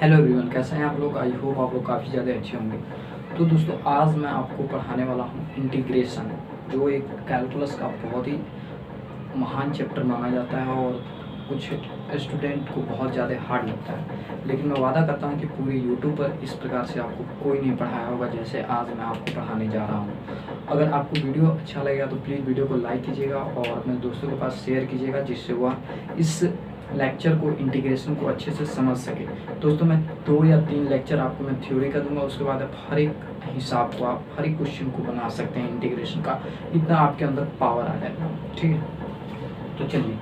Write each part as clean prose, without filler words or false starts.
Hello everyone, कैसे हैं आप लोग। आई होप आप लोग काफ़ी ज़्यादा अच्छे होंगे। तो दोस्तों, आज मैं आपको पढ़ाने वाला हूँ इंटीग्रेशन, जो एक कैलकुलस का बहुत ही महान चैप्टर माना जाता है और कुछ स्टूडेंट को बहुत ज़्यादा हार्ड लगता है। लेकिन मैं वादा करता हूँ कि पूरे यूट्यूब पर इस प्रकार से आपको कोई नहीं पढ़ाया होगा जैसे आज मैं आपको पढ़ाने जा रहा हूँ। अगर आपको वीडियो अच्छा लगेगा तो प्लीज़ वीडियो को लाइक कीजिएगा और अपने दोस्तों के पास शेयर कीजिएगा, जिससे वह इस लेक्चर को, इंटीग्रेशन को अच्छे से समझ सके। दोस्तों, मैं 2 या 3 लेक्चर आपको मैं थ्योरी का दूंगा, उसके बाद आप हर एक हिसाब को, आप हर एक क्वेश्चन को बना सकते हैं इंटीग्रेशन का। इतना आपके अंदर पावर आ जाएगा। ठीक है, तो चलिए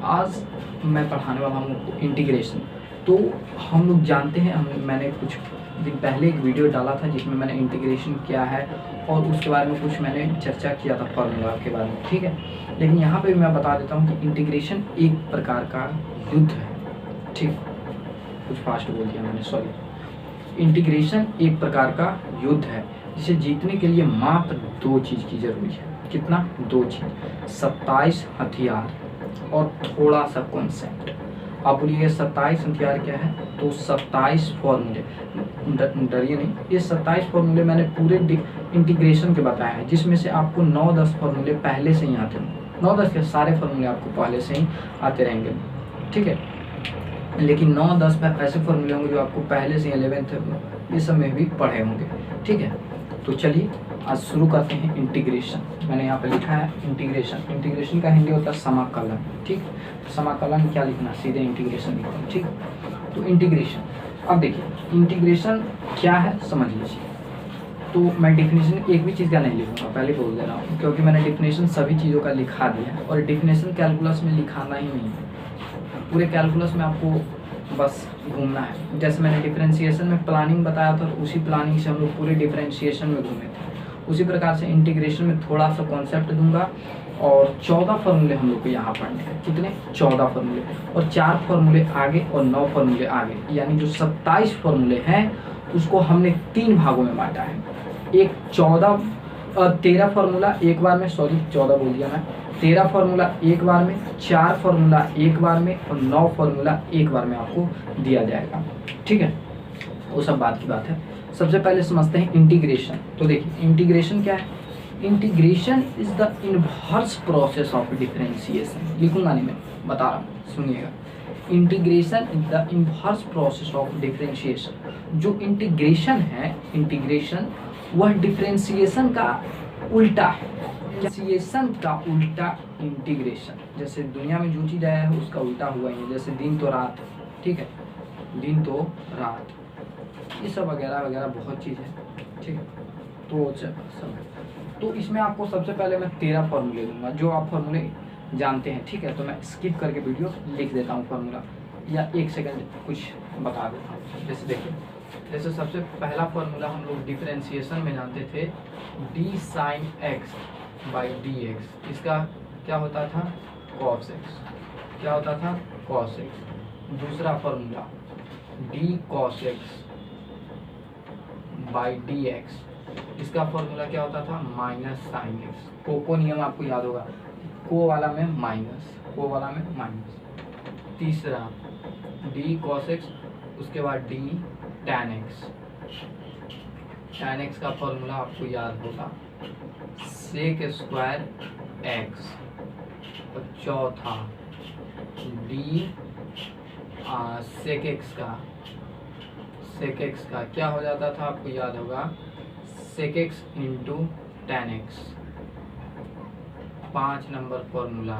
आज मैं पढ़ाने वाला हूँ इंटीग्रेशन। तो हम लोग जानते हैं, मैंने कुछ दिन पहले एक वीडियो डाला था जिसमें मैंने इंटीग्रेशन क्या है और उसके बारे में कुछ मैंने चर्चा किया था, फॉर्मूला के बारे में। ठीक है, लेकिन यहाँ पे मैं बता देता हूँ कि इंटीग्रेशन एक प्रकार का युद्ध है। ठीक, कुछ फास्ट बोल दिया मैंने, सॉरी। इंटीग्रेशन एक प्रकार का युद्ध है जिसे जीतने के लिए मात्र 2 चीज़ की जरूरी है। कितना? 2 चीज़, 27 हथियार और थोड़ा सा कॉन्सेप्ट। आप बोलिए 27 हथियार क्या है? तो 27 फॉर्मूले, डरिए नहीं, ये 27 फॉर्मूले मैंने पूरे इंटीग्रेशन के बताए हैं, जिसमें से आपको 9-10 फॉर्मूले पहले से ही आते हैं। 9-10 के सारे फॉर्मूले आपको पहले से ही आते रहेंगे। ठीक है, लेकिन 9-10 ऐसे फॉर्मूले होंगे जो आपको पहले से 11th ये सब में भी पढ़े होंगे। ठीक है, तो चलिए आज शुरू करते हैं इंटीग्रेशन। मैंने यहाँ पे लिखा है इंटीग्रेशन। इंटीग्रेशन का हिंदी होता है समाकलन। ठीक, समाकलन क्या लिखना, सीधे इंटीग्रेशन लिखना। ठीक, तो इंटीग्रेशन, अब देखिए इंटीग्रेशन क्या है समझ लीजिए। तो मैं डिफिनेशन एक भी चीज़ का नहीं लिखूंगा, पहले बोल दे रहा हूँ, क्योंकि मैंने डिफिनेशन सभी चीज़ों का लिखा दिया है और डिफिनेशन कैलकुलस में लिखाना ही नहीं है। पूरे कैलकुलस में आपको बस घूमना है। जैसे मैंने डिफरेंशिएशन में प्लानिंग बताया था, उसी प्लानिंग से हम लोग पूरे डिफरेंशिएशन में घूमे थे। उसी प्रकार से इंटीग्रेशन में थोड़ा सा कॉन्सेप्ट दूंगा और 14 फार्मूले हम लोग को यहाँ पढ़ने हैं। कितने? 14 फार्मूले, और 4 फार्मूले आगे और 9 फार्मूले आगे, यानी जो 27 फार्मूले हैं उसको हमने 3 भागों में बांटा है। एक 13 फार्मूला एक बार में, सॉरी 14 बोल दिया मैं, 13 फार्मूला एक बार में, 4 फार्मूला एक बार में और 9 फार्मूला एक बार में आपको दिया जाएगा। ठीक है, वो सब बात की बात है। सबसे पहले समझते हैं इंटीग्रेशन। तो देखिए इंटीग्रेशन क्या है। Integration is the inverse process of differentiation. लिखूंगा नहीं, मैं बता रहा हूँ, सुनिएगा। Integration is the inverse process of differentiation. जो इंटीग्रेशन है, इंटीग्रेशन वह डिफरेंशिएशन का उल्टा है। डिफरेंशिएशन का उल्टा इंटीग्रेशन। जैसे दुनिया में जो चीज़ आया है उसका उल्टा हुआ ही है, जैसे दिन तो रात। ठीक है, दिन तो रात, ये सब वगैरह वगैरह बहुत चीज़ है। ठीक है, तो सब, तो इसमें आपको सबसे पहले मैं 13 फार्मूले दूंगा जो आप फार्मूले जानते हैं। ठीक है, तो मैं स्किप करके वीडियो लिख देता हूँ फार्मूला, या 1 सेकंड कुछ बता देता हूँ। जैसे देखिए, जैसे सबसे पहला फार्मूला हम लोग डिफरेंशिएशन में जानते थे, d sin x by d x. इसका क्या होता था? Cos x. क्या होता था? Cos x. दूसरा formula d cos x by d x. इसका फॉर्मूला क्या होता था? Minus sign x. को नियम आपको याद होगा, को वाला में माइनस, को वाला में माइनस। तीसरा डी कॉस एक्स, उसके बाद D tan x. Tan x का फॉर्मूला आपको याद होगा, सेक स्क्वायर एक्स। और चौथा डी सेक एक्स का, सेक एक्स का क्या हो जाता था आपको याद होगा, sec x into tan x. 5 number formula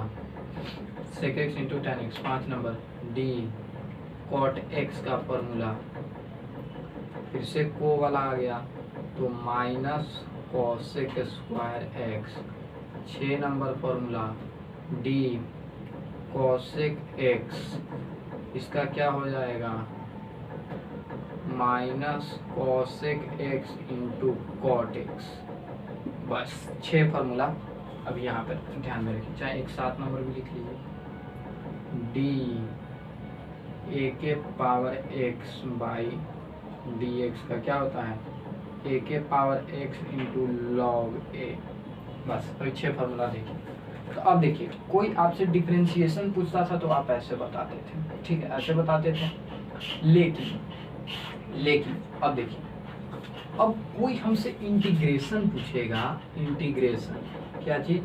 sec x into tan x. 5 number d cot x का फॉर्मूला, फिर से को वाला आ गया तो minus cosec square x. 6 number formula d cosec x, इसका क्या हो जाएगा? Minus cosec x into cot x. बस 6 फार्मूला अब यहाँ पर ध्यान में रखिए, चाहे एक 7 नंबर भी लिख लीजिए। डी ए के power x by d x का क्या होता है? ए के पावर एक्स इंटू लॉग ए। बस अभी 6 फार्मूला देखिए। तो अब देखिए, कोई आपसे डिफरेंशिएशन पूछता था तो आप ऐसे बताते थे। ठीक है, ऐसे बताते थे। लेकिन लेकिन अब देखिए, अब कोई हमसे इंटीग्रेशन पूछेगा, इंटीग्रेशन क्या चीज,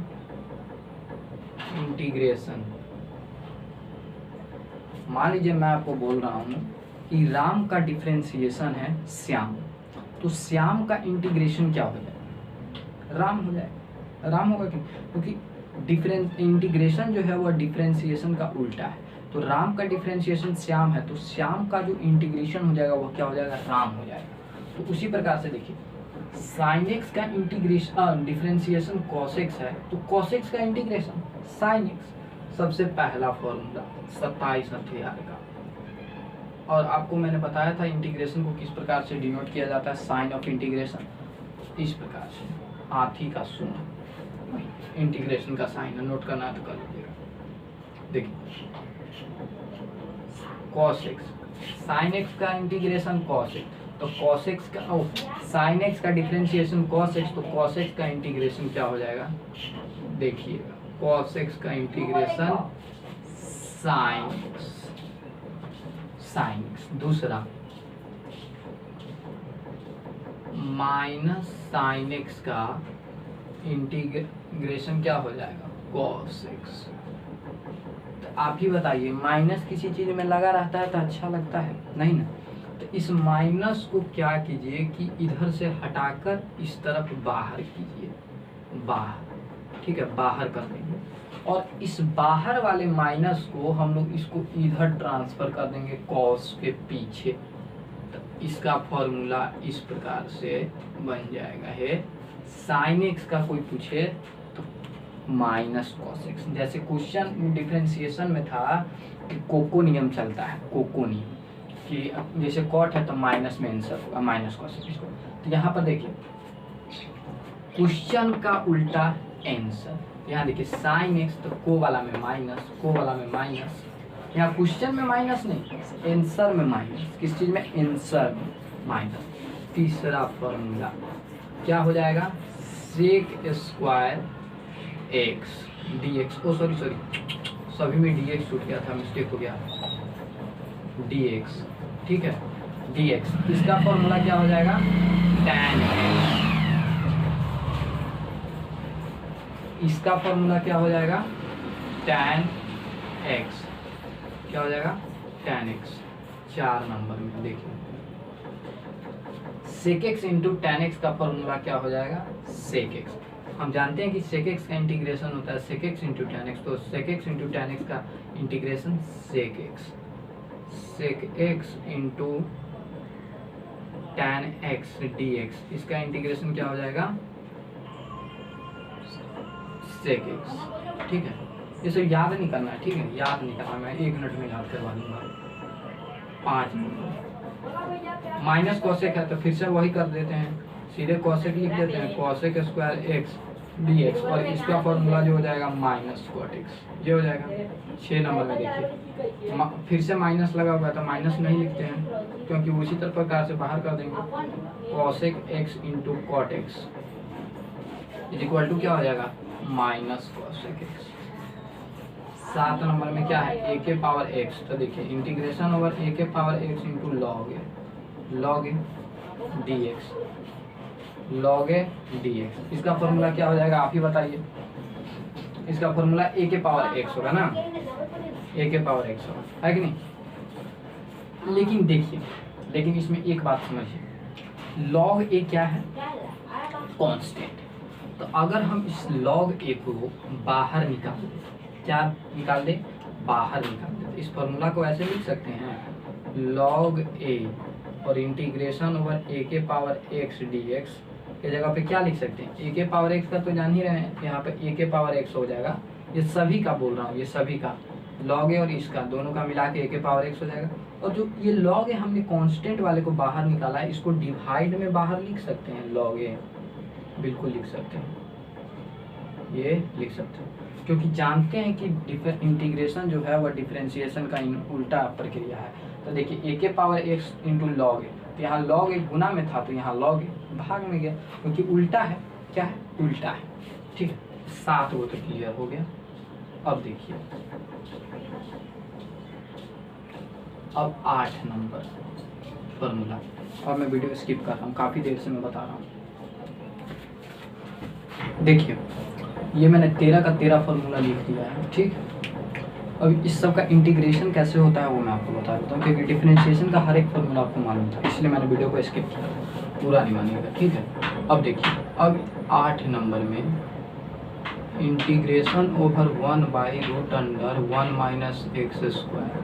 इंटीग्रेशन। मान लीजिए मैं आपको बोल रहा हूं कि राम का डिफरेंशिएशन है श्याम, तो श्याम का इंटीग्रेशन क्या हो जाएगा, राम हो जाएगा। राम होगा क्यों, क्योंकि डिफरेंस इंटीग्रेशन जो है वह डिफरेंशिएशन का उल्टा है। तो राम का डिफरेंशिएशन श्याम है, तो श्याम का जो इंटीग्रेशन हो जाएगा वह क्या हो जाएगा, राम हो जाएगा। तो उसी प्रकार से देखिए, साइन एक्स का इंटीग्रेशन डिफरेंशिएशन कॉस एक्स है, तो कॉस एक्स का इंटीग्रेशन साइन एक्स। सबसे पहला फॉर्मूला 27 हथियार का। और आपको मैंने बताया था इंटीग्रेशन को किस प्रकार से डिनोट किया जाता है, साइन ऑफ इंटीग्रेशन इस प्रकार से, हाथी का सूंड इंटीग्रेशन का साइन है, नोट करना है तो कर लीजिएगा। देखिए कॉस एक्स, साइन एक्स का इंटीग्रेशन कॉस एक्स, तो कॉस एक्स का साइन एक्स का डिफरेंशिएशन कॉस एक्स, तो कॉस एक्स का इंटीग्रेशन क्या हो जाएगा, देखिएगा कॉस एक्स का integration sine x, sine x. दूसरा माइनस साइन एक्स का इंटीग्रेशन क्या हो जाएगा, कॉस एक्स। तो आप ही बताइए, माइनस किसी चीज में लगा रहता है तो अच्छा लगता है नहीं ना, तो इस माइनस को क्या कीजिए कि इधर से हटाकर इस तरफ बाहर कीजिए, बाहर, ठीक है, बाहर कर देंगे। और इस बाहर वाले माइनस को हम लोग इसको इधर ट्रांसफर कर देंगे कॉस के पीछे, तो इसका फॉर्मूला इस प्रकार से बन जाएगा है, साइन एक्स का कोई पूछे तो माइनस कॉस एक्स। जैसे क्वेश्चन डिफरेंशिएशन में था कि कोको नियम चलता है, कोको नियम कि जैसे कॉट है तो माइनस में आंसर होगा, माइनस कॉस एक्स। तो यहाँ पर देखिए क्वेश्चन का उल्टा आंसर, यहाँ देखिए साइन एक्स तो को वाला में माइनस, को वाला में माइनस, यहाँ क्वेश्चन में माइनस नहीं, आंसर में माइनस, किस चीज में, आंसर में माइनस। तीसरा फॉर्मूला क्या हो जाएगा, sec square x d x, oh sorry सभी में डी एक्स छूट गया था, मिस्टेक हो गया, डी एक्स, ठीक है, डी एक्स। इसका फॉर्मूला क्या हो जाएगा, tan एक्स। इसका फॉर्मूला क्या हो जाएगा, tan एक्स, क्या हो जाएगा, tan एक्स। 4 नंबर में देखिए sec x into tan x का फॉर्मूला क्या हो जाएगा, sec x। हम जानते हैं कि sec x का इंटीग्रेशन होता है sec x into tan x, तो sec x into tan x का integration sec x, sec x into tan x dx, इसका इंटीग्रेशन क्या हो जाएगा, sec x, ठीक है। ये सब याद नहीं करना है, ठीक है, याद नहीं करना, मैं 1 मिनट में याद करवा दूंगा। 5 मिनट माइनस कॉसेक है तो फिर से वही कर देते हैं, सीधे कॉसेक लिख देते हैं, cosec square x d x, और इसका फॉर्मूला जो हो जाएगा माइनस कॉट एक्स, ये हो जाएगा। 6 नंबर में देखिए फिर से माइनस लगा हुआ है तो माइनस नहीं लिखते हैं क्योंकि उसी तरह प्रकार से बाहर कर देंगे, cosec x into cot x is equal to क्या हो जाएगा, माइनस कॉसेक एक्स। 7 नंबर में क्या है, ए के पावर एक्स, तो देखिए इंटीग्रेशन ओवर ए के power x into log A, log A D x, log A D x. इसका फॉर्मूला क्या हो जाएगा, आप ही बताइए। इसका फॉर्मूला ए के पावर एक्स होगा ना, ए के पावर एक्स होगा, है कि नहीं। लेकिन देखिए, लेकिन इसमें एक बात समझिए, लॉग ए क्या है, कांस्टेंट। तो अगर हम इस लॉग ए को बाहर निकाल दें, क्या निकाल दें, बाहर निकाल दें, तो इस फॉर्मूला को ऐसे लिख सकते हैं, लॉग ए और इंटीग्रेशन ओवर ए के पावर एक्स डी एक्स के जगह पे क्या लिख सकते हैं, ए के पावर एक्स का तो जान ही रहे हैं, यहाँ पे ए के पावर एक्स हो जाएगा। ये सभी का बोल रहा हूँ, ये सभी का, लॉग ए और इसका दोनों का मिला के ए के पावर एक्स हो जाएगा। और जो ये लॉग ए हमने कांस्टेंट वाले को बाहर निकाला है, इसको डिवाइड में बाहर लिख सकते हैं, लॉग ए बिल्कुल लिख सकते हैं, ये लिख सकते हैं, क्योंकि जानते हैं कि इंटीग्रेशन जो है वह डिफरेंशिएशन का उल्टा प्रक्रिया है। तो देखिए ए के पावर एक्स इंटू लॉग ए, तो यहाँ लॉग ए गुना में था तो यहाँ लॉग ए भाग में गया, क्योंकि उल्टा है, क्या है, उल्टा है, ठीक है। 7 वो तो क्लियर हो गया। अब देखिए, अब 8 नंबर, फार्मूला। और मैं वीडियो स्किप कर रहा हूँ, काफ़ी देर से मैं बता रहा हूँ। देखिए ये मैंने 13 का 13 फार्मूला लिख दिया है, ठीक। अब इस सब का इंटीग्रेशन कैसे होता है वो मैं आपको बता देता हूँ, क्योंकि डिफरेंशिएशन का हर एक फार्मूला आपको मालूम था, इसलिए मैंने वीडियो को स्किप किया, पूरा नहीं मानिएगा, ठीक है। अब देखिए, अब 8 नंबर में integration over 1/√1 minus x square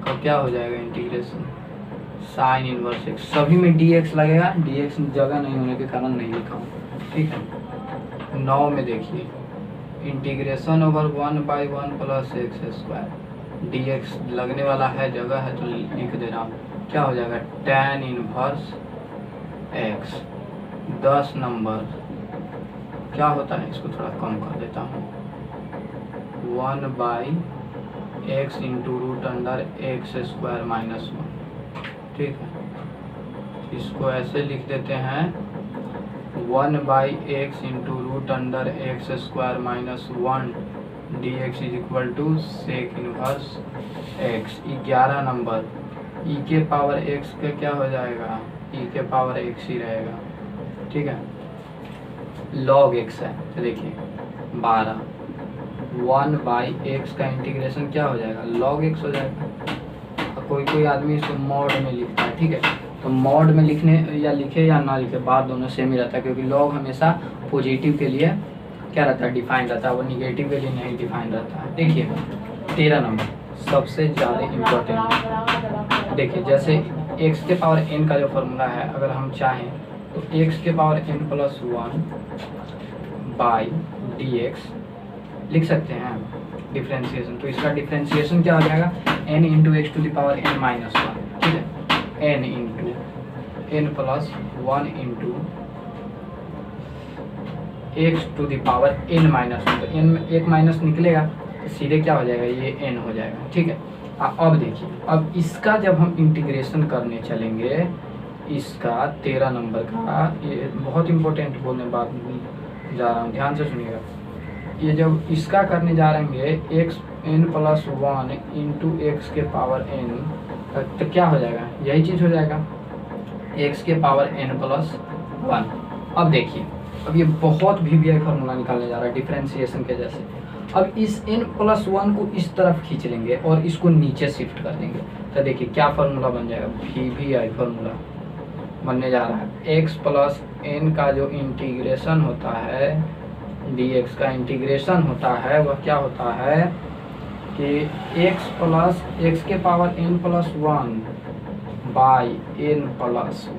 का क्या हो जाएगा इंटीग्रेशन, साइन इनवर्स एक्स। सभी में dx लगेगा, dx जगह नहीं होने के कारण नहीं लिखा हूँ, ठीक है। 9 में देखिए integration over 1/1 plus x square, dx लगने वाला है, जगह है तो लिख दे रहा हूँ, क्या हो जाएगा tan इनवर्स x। 10 नंबर क्या होता है, इसको थोड़ा कम कर देता हूँ, 1/x √x² माइनस 1, ठीक है। इसको ऐसे लिख देते हैं 1/x √x² minus 1 dx is equal to sec inverse x। 11 number e के पावर x का क्या हो जाएगा, e के पावर x ही रहेगा, ठीक है। log x है तो देखिए 12, 1/x का इंटीग्रेशन क्या हो जाएगा, log x हो जाएगा। कोई आदमी इसको मॉड में लिखता है, ठीक है। तो मॉड में लिखने या लिखे या ना लिखे, बात दोनों सेम ही रहता है, क्योंकि लॉग हमेशा पॉजिटिव के लिए क्या रहता है, डिफाइन रहता है, वो निगेटिव के लिए नहीं डिफाइन रहता है। देखिए 13 नंबर सबसे ज़्यादा इम्पोर्टेंट है। देखिए जैसे x के पावर n का जो फॉर्मूला है, अगर हम चाहें तो x के पावर n प्लस 1/dx लिख सकते हैं डिफ्रेंशिएशन। तो इसका डिफ्रेंशिएशन क्या हो जाएगा, n into x to the power n minus 1, ठीक है। n into n plus 1 into x to the power n minus 1, तो n में एक माइनस निकलेगा तो सीधे क्या हो जाएगा, ये n हो जाएगा, ठीक है। अब देखिए, अब इसका जब हम इंटीग्रेशन करने चलेंगे, इसका 13 नंबर का, ये बहुत इंपॉर्टेंट बोलने बात जा रहा हूँ, ध्यान से सुनिएगा। ये जब इसका करने जा रहे हैं x n plus 1 into x के पावर n, तो क्या हो जाएगा, यही चीज़ हो जाएगा x के पावर n प्लस 1। अब देखिए, अब ये बहुत वी फार्मूला निकालने जा रहा है डिफरेंशिएशन के जैसे। अब इस n प्लस 1 को इस तरफ खींच लेंगे और इसको नीचे शिफ्ट कर देंगे, तो देखिए क्या फार्मूला बन जाएगा, वी फार्मूला बनने जा रहा है। x प्लस n का जो इंटीग्रेशन होता है, dx का इंटीग्रेशन होता है, वह क्या होता है कि x प्लस एक्स के power n plus 1/n plus 1।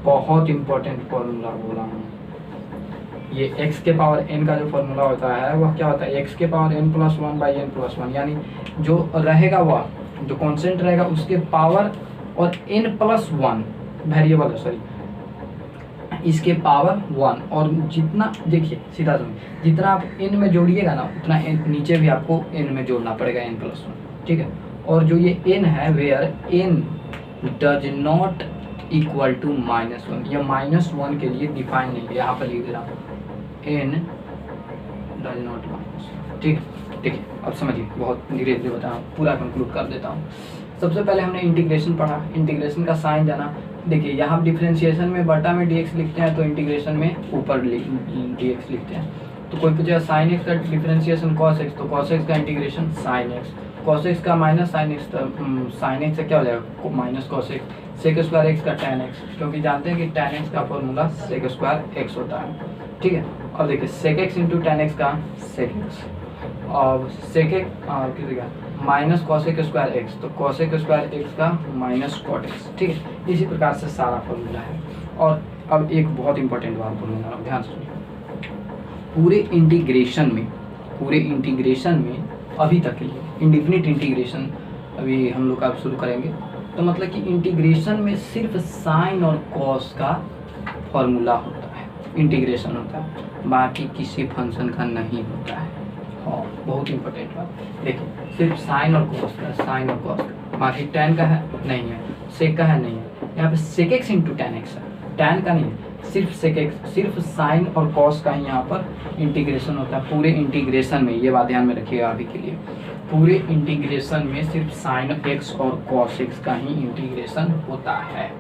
बहुत इंपॉर्टेंट फॉर्मूला बोला हूँ। ये x के पावर n का जो फॉर्मूला होता है वह क्या होता है, x के power n plus 1/n plus 1, यानी जो रहेगा वह जो कांस्टेंट रहेगा उसके पावर और n प्लस 1 वेरिएबल है, सॉरी, इसके पावर 1, और जितना देखिए सीधा समझ, जितना आप n में जोड़िएगा ना उतना n नीचे भी आपको n में जोड़ना पड़ेगा, n प्लस 1, ठीक है। और जो ये n है, where n does not equal to -1, यह -1 के लिए डिफाइन नहीं है, यहाँ पर लिख दे रहा हूँ n डज नॉट -1, ठीक। देखिए अब समझिए, बहुत धीरे धीरे बता रहा हूँ, पूरा कंक्लूड कर देता हूँ। सबसे पहले हमने इंटीग्रेशन पढ़ा, इंटीग्रेशन का साइन जाना। देखिए यहाँ डिफरेंशिएशन में बटा में dx लिखते हैं, तो इंटीग्रेशन में ऊपर dx लिखते हैं। तो कोई पूछेगा साइन एक्स का डिफरेंशिएशन cos x, तो cos x का integration sine x, cos x का minus sign x, sine x से क्या हो जाएगा minus cos x, sec square x का tan x, क्योंकि जानते हैं कि tan x का फॉर्मूला सेक स्क्वायर एक्स होता है, ठीक है। अब देखिए sec x into tan x का सेक एक्स, और sec x minus cosec square x, तो कॉसेक स्क्वायर एक्स का माइनस कॉट एक्स, ठीक है। इसी प्रकार से सारा फॉर्मूला है। और अब एक बहुत इंपॉर्टेंट बात बोलूँगा, आप ध्यान सुनिए। पूरे इंटीग्रेशन में अभी तक के लिए इंडिफिनिट इंटीग्रेशन अभी हम लोग आप शुरू करेंगे, तो मतलब कि इंटीग्रेशन में सिर्फ साइन और कॉस का फॉर्मूला होता है, इंटीग्रेशन होता है, बाकी किसी फंक्शन का नहीं होता है। हाँ बहुत इंपॉर्टेंट बात, देखिए सिर्फ साइन और कॉस का, साइन और कॉस का, बाकी tan का है नहीं है, सेक का है नहीं है, यहाँ पे sec x into tan x है, tan का नहीं है, सिर्फ सेक एक्स, सिर्फ साइन और कॉस का ही यहाँ पर इंटीग्रेशन होता है पूरे इंटीग्रेशन में, ये बात ध्यान में रखिएगा अभी के लिए। पूरे इंटीग्रेशन में सिर्फ साइन एक्स और कॉस एक्स का ही इंटीग्रेशन होता है,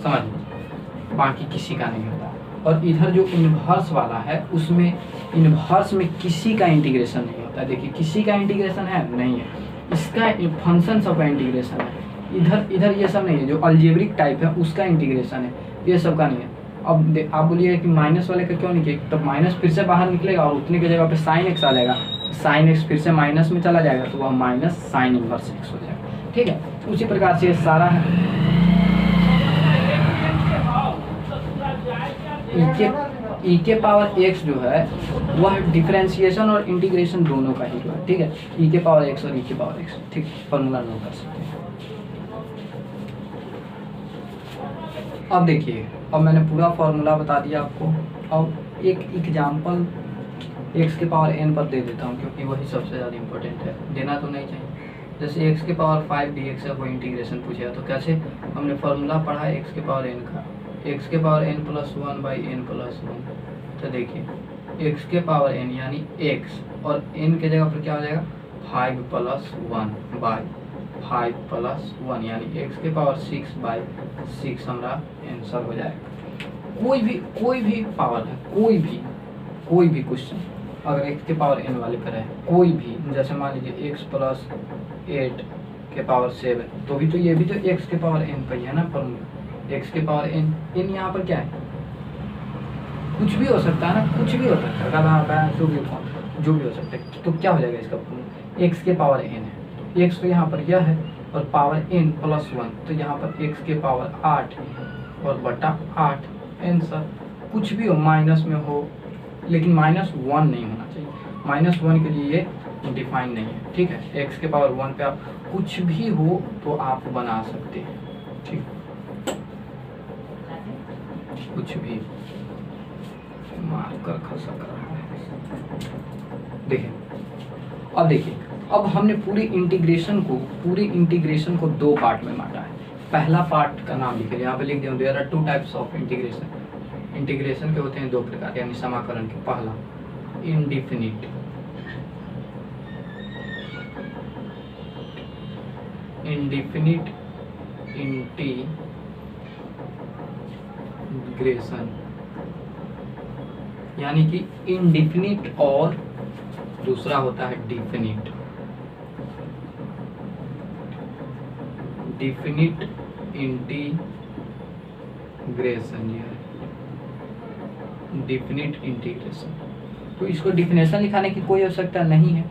समझ लीजिए, बाकी किसी का नहीं होता। और इधर जो इन्वर्स वाला है उसमें इन्वर्स में किसी का इंटीग्रेशन नहीं होता। देखिए किसी का इंटीग्रेशन है नहीं है, इसका फंक्शन सब का इंटीग्रेशन है। इधर ये सब नहीं है, जो अलजेब्रिक टाइप है उसका इंटीग्रेशन है, ये सब का नहीं है। अब आप बोलिए कि माइनस वाले का क्यों नहीं किया, तो माइनस फिर से बाहर निकलेगा और उतने की जगह पे साइन एक्स आ जाएगा, साइन एक्स फिर से माइनस में चला जाएगा तो वह माइनस साइन इनवर्स एक्स हो जाएगा। ठीक है, उसी प्रकार से ये सारा है ई के पावर एक्स जो है वह डिफरेंशिएशन और इंटीग्रेशन दोनों का ही जो है। ठीक है, ई के पावर एक्स और ई के पावर एक्स, ठीक, फॉर्मूला नोट कर सकते हैं। अब देखिए, अब मैंने पूरा फॉर्मूला बता दिया आपको। अब एक एग्जाम्पल एक्स के पावर एन पर दे देता हूँ क्योंकि वही सबसे ज़्यादा इम्पोर्टेंट है, देना तो नहीं चाहिए। जैसे एक्स के पावर 5 dx है, कोई इंटीग्रेशन पूछेगा तो कैसे हमने फार्मूला पढ़ा है एक्स के पावर एन का, एक्स के power n plus 1 by n plus 1। तो देखिए एक्स के पावर एन यानी एक्स और एन के जगह पर क्या हो जाएगा 5 प्लस 1 बाई 5 प्लस 1 यानी एक्स के पावर 6 बाई 6 हमारा आंसर हो जाएगा। कोई भी पावर है, कोई भी क्वेश्चन अगर एक्स के पावर एन वाले पर है, कोई भी, जैसे मान लीजिए एक्स प्लस 8 के पावर 7, तो भी तो ये भी तो एक्स के पावर एन पर ही है ना फॉर्मूला, एक्स के पावर एन, एन यहाँ पर क्या है, कुछ भी हो सकता है ना, कुछ भी हो सकता है, अगर जो भी हो सकता है। तो क्या हो जाएगा इसका फॉर्मूला, एक्स के पावर एन है, तो एक्स तो यहाँ पर यह है और पावर एन प्लस 1, तो यहाँ पर एक्स के पावर 8 और बटा 8 आंसर। कुछ भी हो, माइनस में हो, लेकिन -1 नहीं होना चाहिए, -1 के लिए ये डिफाइन नहीं है। ठीक है, एक्स के पावर 1 पे आप कुछ भी हो तो आप बना सकते हैं। ठीक, कुछ भी मार्कर खसा कर रहा है। देखिए अब हमने पूरे इंटीग्रेशन को दो पार्ट में बांटा है। पहला पार्ट का नाम लिखे, यहाँ पे लिख दिया, there are 2 types of integration के होते हैं 2 प्रकार, यानी समाकलन के। पहला इंडिफिनिट इंटीग्रेशन यानी कि इंडिफिनिट, और दूसरा होता है डिफिनिट इंटीग्रेशन। डिफिनिट इंटीग्रेशन, तो इसको डिफिनेशन लिखाने की कोई आवश्यकता नहीं है।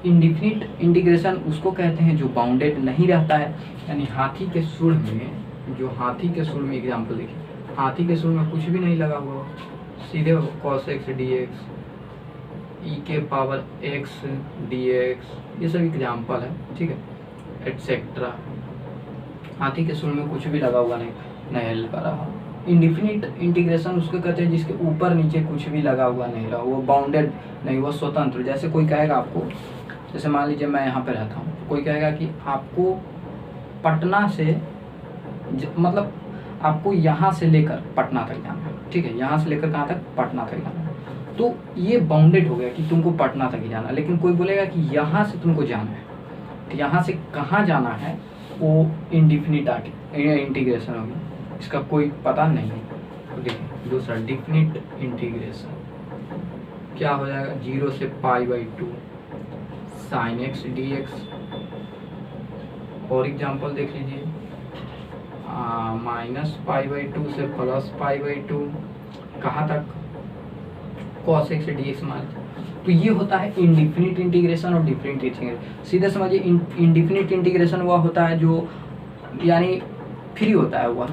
इंडिफिनिट इंटीग्रेशन उसको कहते हैं जो बाउंडेड नहीं रहता है, यानी हाथी के सूंड में एग्जाम्पल देखिए, हाथी के सूंड में कुछ भी नहीं लगा हुआ, सीधे cos x dx, e के पावर x dx, ये सब एग्जाम्पल है। ठीक है, एटसेट्रा। हाथी के सूंड में कुछ भी लगा हुआ नहीं लगा रहा। इंडिफिनिट इंटीग्रेशन उसको कहते हैं जिसके ऊपर नीचे कुछ भी लगा हुआ नहीं रहा, वो बाउंडेड नहीं, वो स्वतंत्र। जैसे कोई कहेगा आपको, जैसे मान लीजिए मैं यहाँ पे रहता हूँ, कोई कहेगा कि आपको पटना से मतलब आपको यहाँ से लेकर पटना तक जाना है। ठीक है, यहाँ से लेकर कहाँ तक, पटना तक जाना है, तो ये बाउंडेड हो गया कि तुमको पटना तक ही जाना है। लेकिन कोई बोलेगा कि यहाँ से तुमको जाना है, तो यहाँ से कहाँ जाना है वो इंडिफिनिट इंटीग्रेशन हो गया, इसका कोई पता नहीं है। तो देखिए दूसरा डिफिनिट इंटीग्रेशन क्या हो जाएगा, 0 से π/2 sin x dx। और एग्जाम्पल देख लीजिए, -π/2 से +π/2, कहाँ तक, cos x dx मान लीजिए। तो ये होता है इंडिफिनिट इंटीग्रेशन और डिफिनिट इंटीग्रेशन। सीधे समझिए, इंडिफिनिट इंटीग्रेशन वह होता है जो यानी फ्री होता है, वह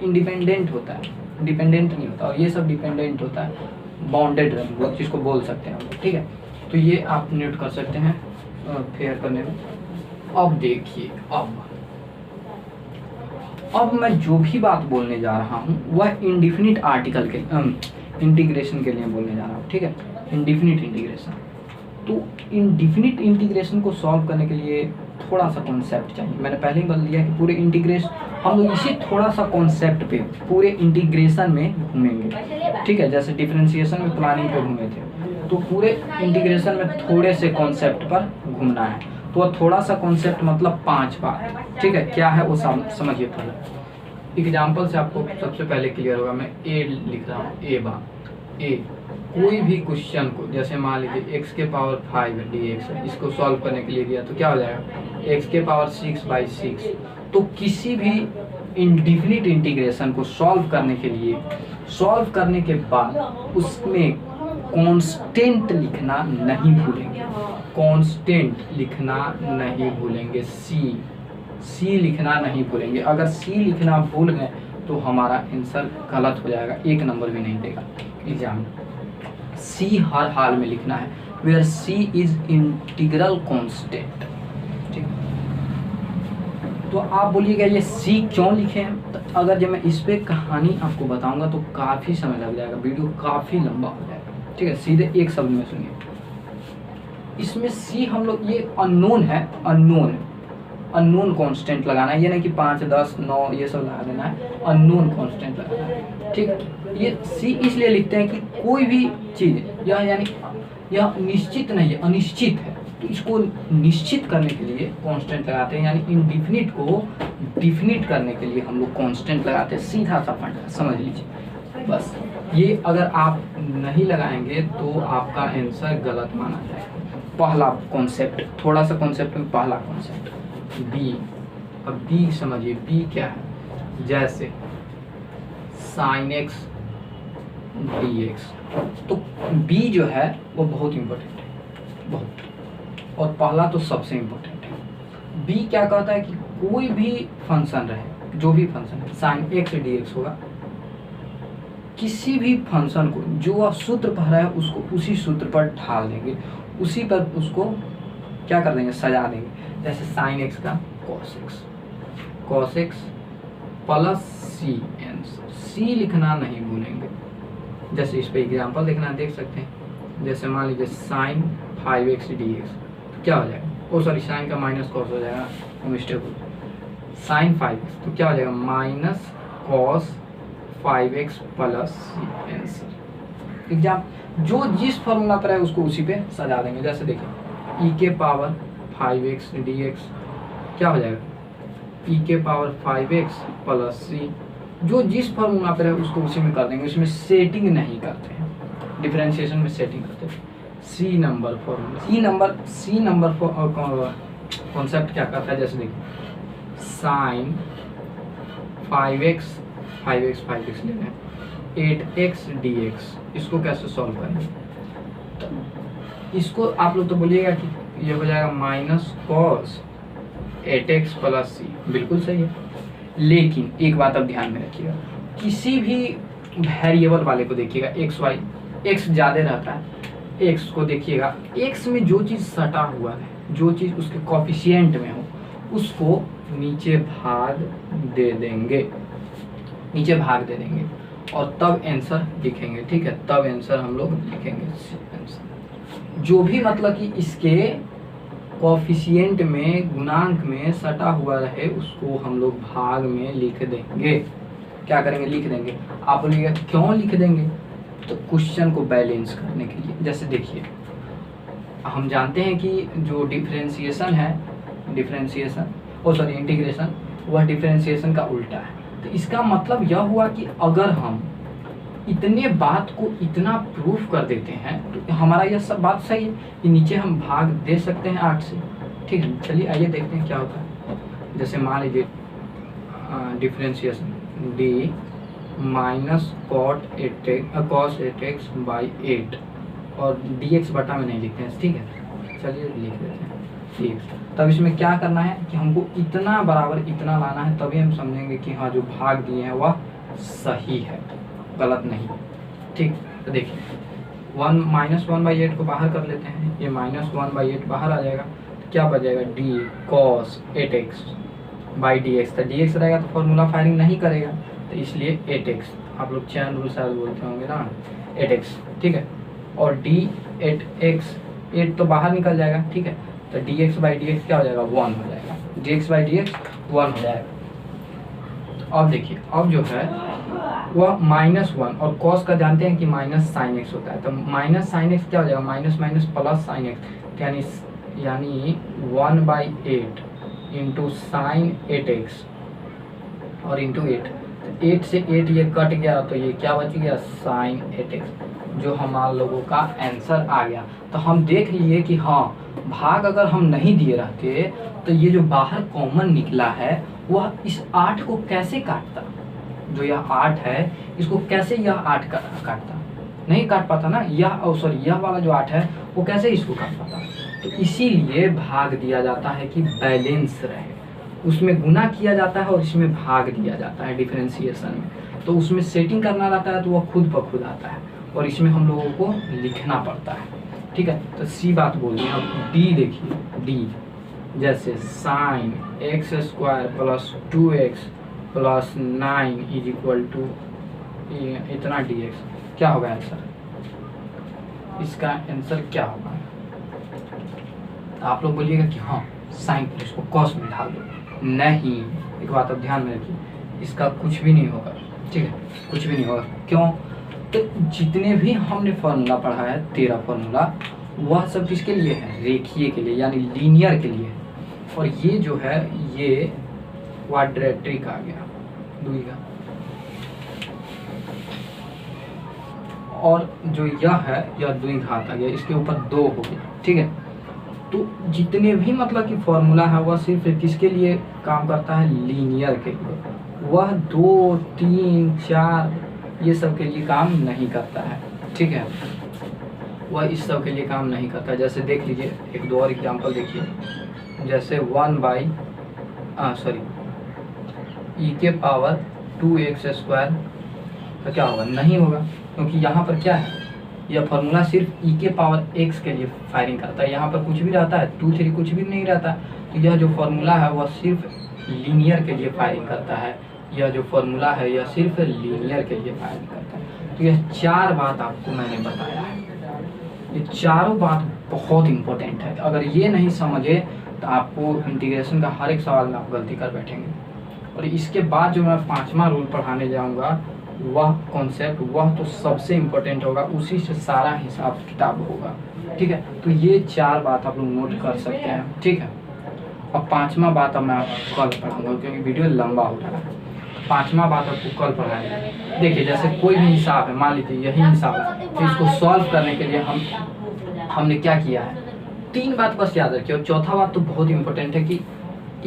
इंडिपेंडेंट होता है, डिपेंडेंट नहीं होता। और ये सब डिपेंडेंट होता है, बाउंडेड वो चीज़ को बोल सकते हैं हम लोग। ठीक है, तो ये आप नोट कर सकते हैं फेयर करने में। अब देखिए, अब मैं जो भी बात बोलने जा रहा हूँ वह इंडिफिनिट आर्टिकल के इंटीग्रेशन के लिए बोलने जा रहा हूँ। ठीक है, इंडिफिनिट इंटीग्रेशन। तो इंडिफिनिट इंटीग्रेशन को सॉल्व करने के लिए थोड़ा सा कॉन्सेप्ट चाहिए। मैंने पहले ही बोल दिया कि पूरे इंटीग्रेशन हम लोग इसी थोड़ा सा कॉन्सेप्ट पे पूरे इंटीग्रेशन में घूमेंगे। ठीक है, जैसे डिफरेंशिएशन में प्लानिंग पे घूमे थे, तो पूरे इंटीग्रेशन में थोड़े से कॉन्सेप्ट पर घूमना है। तो थोड़ा सा कॉन्सेप्ट मतलब 5 बार, ठीक है, क्या है वो समझिए पहले। एग्जाम्पल से आपको सबसे पहले क्लियर होगा। मैं ए लिख रहा हूँ, ए बार ए, कोई भी क्वेश्चन को जैसे मान लीजिए x के पावर 5 dx है, इसको सॉल्व करने के लिए दिया तो क्या हो जाएगा x के पावर 6/6। तो किसी भी इंडिफिनिट इंटीग्रेशन को सॉल्व करने के लिए, सॉल्व करने के बाद उसमें कांस्टेंट लिखना नहीं भूलेंगे, कांस्टेंट लिखना नहीं भूलेंगे, सी लिखना नहीं भूलेंगे। अगर सी लिखना भूल गए तो हमारा आंसर गलत हो जाएगा, 1 नंबर भी नहीं देगा एग्जाम में। सी हर हाल में लिखना है, where c is integral constant, ठीक। तो आप बोलिएगा ये सी क्यों लिखे हैं, तो अगर जब मैं इस पे कहानी आपको बताऊंगा तो काफ़ी समय लग जाएगा, वीडियो काफ़ी लंबा हो जाएगा, ठीक है। सीधे एक शब्द में सुनिए, इसमें सी हम लोग ये अननोन है, अननोन कांस्टेंट लगाना है, ये नहीं कि 5, 10, 9 ये सब लगा देना है, अननोन कांस्टेंट लगाना है, ठीक। ये सी इसलिए लिखते हैं कि कोई भी चीज़ यह निश्चित नहीं है, अनिश्चित है, तो इसको निश्चित करने के लिए कांस्टेंट लगाते हैं, यानी इनडिफिनिट को डिफिनिट करने के लिए हम लोग कांस्टेंट लगाते हैं। सीधा सा फंडा समझ लीजिए बस। ये अगर आप नहीं लगाएंगे तो आपका आंसर गलत माना जाएगा। पहला कॉन्सेप्ट, थोड़ा सा कॉन्सेप्ट में पहला कॉन्सेप्ट बी। अब बी समझिए, बी क्या है, जैसे साइन एक्स dx, तो बी जो है वो बहुत इम्पोर्टेंट है, बहुत, और पहला तो सबसे इम्पोर्टेंट है। बी क्या कहता है कि कोई भी फंक्शन रहे, जो भी फंक्शन है, साइन एक्स dx होगा, किसी भी फंक्शन को जो आप सूत्र पढ़ रहे हैं उसको उसी सूत्र पर ढाल देंगे, उसी पर उसको क्या कर देंगे, सजा देंगे। जैसे साइन एक्स का कॉस एक्स प्लस सी, आंसर सी लिखना नहीं भूलेंगे। जैसे इस पे एग्जाम्पल देखना है, देख सकते हैं। जैसे मान लीजिए साइन 5x dx, तो क्या हो जाएगा, ओ सॉरी साइन का माइनस कॉस हो जाएगा, मिस्टेक हो, साइन 5x तो क्या हो जाएगा माइनस कॉस 5x प्लस सी, आंसर। एग्जाम जो जिस फॉर्मूला पर है उसको उसी पे सजा देंगे। जैसे देखिए e के पावर 5x dx क्या हो जाएगा, e के पावर 5x प्लस सी, जो जिस फॉर्मूला पर है उसको उसी में कर देंगे, उसमें सेटिंग नहीं करते हैं, डिफरेंशिएशन में सेटिंग करते हैं। C number formula, C number concept क्या करता है, जैसे देखिए साइन 5x ले रहे हैं 8x dx, इसको कैसे सॉल्व करेंगे, तो इसको आप लोग तो बोलिएगा कि ये हो जाएगा माइनस कॉस 8x प्लस सी, बिल्कुल सही है। लेकिन एक बात अब ध्यान में रखिएगा, किसी भी वेरिएबल वाले को देखिएगा, एक्स वाई, एक्स ज़्यादा रहता है, एक्स को देखिएगा, एक्स में जो चीज़ सटा हुआ है, जो चीज़ उसके कोफिशिएंट में हो, उसको नीचे भाग दे देंगे, नीचे भाग दे देंगे और तब आंसर लिखेंगे, ठीक है। तब आंसर हम लोग लिखेंगे आंसर, जो भी मतलब कि इसके कोफिशिएंट में, गुणांक में सटा हुआ रहे उसको हम लोग भाग में लिख देंगे। क्या करेंगे, लिख देंगे। आप बोलिएगा क्यों लिख देंगे, तो क्वेश्चन को बैलेंस करने के लिए। जैसे देखिए हम जानते हैं कि जो डिफरेंशिएशन है, इंटीग्रेशन, वह डिफरेंशिएशन का उल्टा है। तो इसका मतलब यह हुआ कि अगर हम इतने बात को इतना प्रूफ कर देते हैं तो हमारा यह सब बात सही है कि नीचे हम भाग दे सकते हैं 8 से, ठीक है। चलिए आइए देखते हैं क्या होता है। जैसे मान लीजिए differentiation D minus cos 8x by 8 और dx बटा में नहीं लिखते हैं, ठीक है। चलिए लिख देते हैं dx। तब इसमें क्या करना है कि हमको इतना बराबर इतना लाना है, तभी हम समझेंगे कि हाँ जो भाग दिए हैं वह सही है, गलत नहीं, ठीक। तो देखिए 1 को बाहर कर लेते हैं, ये -1/8 बाहर आ जाएगा, तो क्या बच जाएगा d cos 8x by dx। तो dx रहेगा तो फॉर्मूला फायरिंग नहीं करेगा, तो इसलिए 8x, आप लोग चैन रूल शायद बोलते होंगे ना, 8x, ठीक है। और d 8x, 8 तो बाहर निकल जाएगा, ठीक है। तो dx बाई dx क्या हो जाएगा, 1 हो जाएगा, dx बाई dx 1 हो जाएगा। अब देखिए अब जो है वह -1, और cos का जानते हैं कि माइनस साइन एक्स होता है, तो माइनस साइन एक्स क्या हो जाएगा, माइनस प्लस साइन एक्स, यानी यानी 1/8 इंटू साइन 8x और इंटू 8, तो 8 से 8 ये कट गया तो ये क्या बच गया साइन 8x, जो हमारे लोगों का आंसर आ गया। तो हम देख लिए कि हाँ भाग अगर हम नहीं दिए रहते तो ये जो बाहर कॉमन निकला है वह इस 8 को कैसे काटता, जो यह 8 है इसको कैसे यह 8 काटता, नहीं काट पाता ना, यह वाला जो 8 है वो कैसे इसको काट पाता। तो इसीलिए भाग दिया जाता है कि बैलेंस रहे, उसमें गुना किया जाता है और इसमें भाग दिया जाता है डिफरेंशिएशन में। तो उसमें सेटिंग करना रहता है तो वह खुद ब खुद आता है और इसमें हम लोगों को लिखना पड़ता है। ठीक है, तो सी बात बोल दी। अब डी देखिए, डी जैसे sine x² plus 2x plus 9 is equal to इतना dx, क्या होगा आंसर, इसका आंसर क्या होगा। तो आप लोग बोलिएगा कि हाँ साइन प्लस को कॉस में ढाल दो, नहीं, एक बात अब ध्यान में रखिए, इसका कुछ भी नहीं होगा। ठीक है, कुछ भी नहीं होगा। क्यों, तो जितने भी हमने फार्मूला पढ़ा है 13 फार्मूला, वह सब किसके लिए है, रेखीय के लिए यानी लीनियर के लिए। और ये जो है ये क्वाड्रेटिक आ गया दुई का, और जो यह है यह द्वि घात आ गया, इसके ऊपर 2 हो गया। ठीक है, तो जितने भी मतलब कि फॉर्मूला है वह सिर्फ किसके लिए काम करता है, लीनियर के लिए। वह 2, 3, 4 ये सब के लिए काम नहीं करता है। ठीक है, वह इस सब के लिए काम नहीं करता। जैसे देख लीजिए एक दो और एग्जांपल देखिए, जैसे 1/2x² का क्या होगा, नहीं होगा, क्योंकि यहाँ पर क्या है, यह फार्मूला सिर्फ e⁻x के लिए फायरिंग करता है। यहाँ पर कुछ भी रहता है 2, 3 कुछ भी नहीं रहता। तो यह जो फार्मूला है वह सिर्फ लीनियर के लिए फायरिंग करता है, यह जो फार्मूला है यह सिर्फ लीनियर के लिए फायरिंग करता है। तो यह 4 बात आपको मैंने बताया है, ये चारों बात बहुत इंपॉर्टेंट है। अगर ये नहीं समझे तो आपको इंटीग्रेशन का हर एक सवाल में आप गलती कर बैठेंगे। और इसके बाद जो मैं 5वां रूल पढ़ाने जाऊंगा वह कॉन्सेप्ट, वह तो सबसे इम्पोर्टेंट होगा, उसी से सारा हिसाब किताब होगा। ठीक है, तो ये 4 बात आप लोग नोट कर सकते हैं। ठीक है, अब 5वां बात अब मैं आपको कल पढ़ाऊंगा क्योंकि वीडियो लंबा हो रहा है। 5वां बात आपको कल पढ़ाएंगे। देखिए जैसे कोई भी हिसाब है, मान लीजिए यही हिसाब है, तो इसको सॉल्व करने के लिए हमने क्या किया है, 3 बात बस याद रखिए। और चौथा बात तो बहुत इंपॉर्टेंट है कि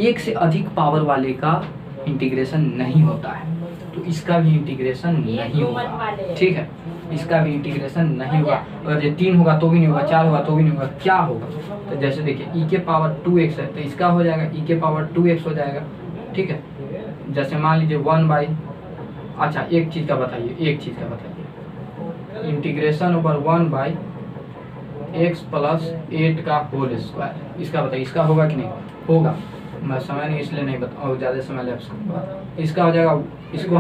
1 से अधिक पावर वाले का इंटीग्रेशन नहीं होता है, तो इसका भी इंटीग्रेशन नहीं होगा। ठीक है, इसका भी इंटीग्रेशन नहीं होगा। अगर ये 3 होगा तो भी नहीं होगा, 4 होगा तो भी नहीं होगा, क्या होगा। तो जैसे देखिए e⁻2x है तो इसका हो जाएगा e⁻2x हो जाएगा। ठीक है, जैसे मान लीजिए 1/, अच्छा एक चीज़ का बताइए, इंटीग्रेशन ओवर 1/x प्लस 8 का होल स्क्वायर, इसका बताइए, इसका होगा कि नहीं होगा। मैं समय नहीं इसलिए नहीं बता, और ज़्यादा समय लैप्स करूँगा। इसका हो जाएगा, इसको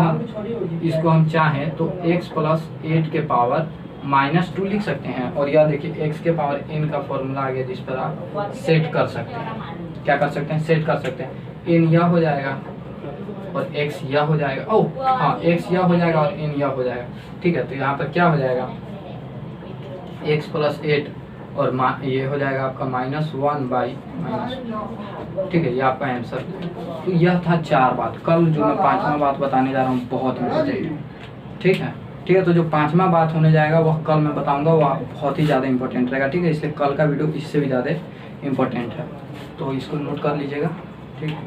हम चाहें तो x प्लस 8 के पावर -2 लिख सकते हैं। और यह देखिए x के पावर n का फॉर्मूला आ गया जिस पर आप सेट कर सकते हैं। क्या कर सकते हैं, सेट कर सकते हैं। n यह हो जाएगा और x यह हो जाएगा, ओह हाँ x यह हो जाएगा और n यह हो जाएगा। ठीक है, तो यहाँ पर क्या हो जाएगा, x प्लस 8 और ये हो जाएगा आपका -1/। ठीक है, ये आपका आंसर। तो यह था 4 बात। कल जो मैं 5वां बात बताने जा रहा हूँ बहुत इम्पोर्टेंट है। ठीक है, तो जो 5वां बात होने जाएगा वह कल मैं बताऊंगा, वह बहुत ही ज़्यादा इंपॉर्टेंट रहेगा। ठीक है, इसलिए कल का वीडियो इससे भी ज़्यादा इम्पोर्टेंट है, तो इसको नोट कर लीजिएगा। ठीक है।